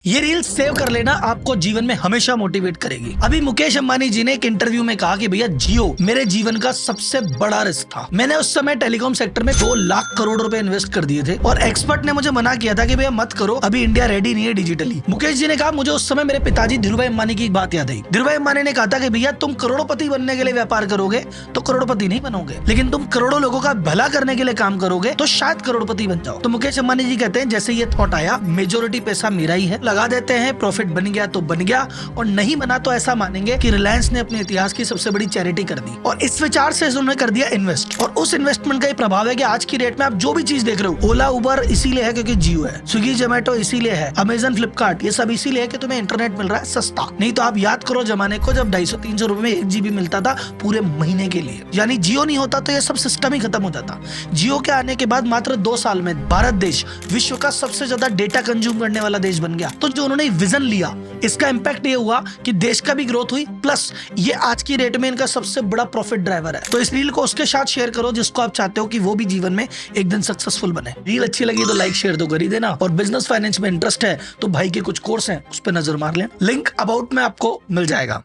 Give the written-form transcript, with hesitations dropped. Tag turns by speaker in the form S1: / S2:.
S1: ये reel save कर लेना, आपको जीवन में हमेशा मोटिवेट करेगी। अभी मुकेश अंबानी जी ने एक इंटरव्यू में कहा कि भैया जियो मेरे जीवन का सबसे बड़ा रिस्क था। मैंने उस समय टेलीकॉम सेक्टर में 2 लाख करोड़ रुपए इन्वेस्ट कर दिए थे और एक्सपर्ट ने मुझे मना किया था कि भैया मत करो, अभी इंडिया रेडी नहीं है डिजिटली। मुकेश जी ने कहा, मुझे उस समय मेरे पिताजी धीरूभाई अंबानी की एक बात याद आई। धीरूभाई अंबानी ने कहा था कि भैया तुम करोड़पति बनने के लिए व्यापार करोगे तो करोड़पति नहीं बनोगे, लेकिन तुम करोड़ों लोगों का भला करने के लिए काम करोगे तो शायद करोड़पति बन जाओ। तो मुकेश अंबानी जी कहते हैं, जैसे ये थॉट आया, मेजोरिटी पैसा मेरा ही है, लगा देते हैं, प्रॉफिट बन गया तो बन गया और नहीं बना तो ऐसा मानेंगे कि रिलायंस ने अपने इतिहास की सबसे बड़ी चैरिटी कर दी। और इस विचार से उन्होंने कर दिया इन्वेस्ट। और उस इन्वेस्टमेंट का ही प्रभाव है कि आज की डेट में आप जो भी चीज देख रहे हो, ओला उबर इसीलिए है क्योंकि जियो है, स्विगी जोमेटो इसीलिए है, अमेजन फ्लिपकार्ट, ये सब इसीलिए है कि तुम्हें इंटरनेट मिल रहा है सस्ता। नहीं तो आप याद करो जमाने को जब 250-300 रुपए में 1 GB मिलता था पूरे महीने के लिए। यानी जियो नहीं होता तो ये सब सिस्टम ही खत्म हो जाता। जियो के आने के बाद मात्र 2 साल में भारत देश विश्व का सबसे ज्यादा डेटा कंज्यूम करने वाला देश बन गया। तो जो उन्होंने विजन लिया, इसका इंपैक्ट ये हुआ कि देश का भी ग्रोथ हुई, प्लस ये आज की रेट में इनका सबसे बड़ा प्रॉफिट ड्राइवर है। तो इस रील को उसके साथ शेयर करो जिसको आप चाहते हो कि वो भी जीवन में एक दिन सक्सेसफुल बने। रील अच्छी लगी तो लाइक शेयर तो कर ही देना। और बिजनेस फाइनेंस में इंटरेस्ट है तो भाई के कुछ कोर्स हैं, उस पर नजर मार लें, लिंक अबाउट में आपको मिल जाएगा।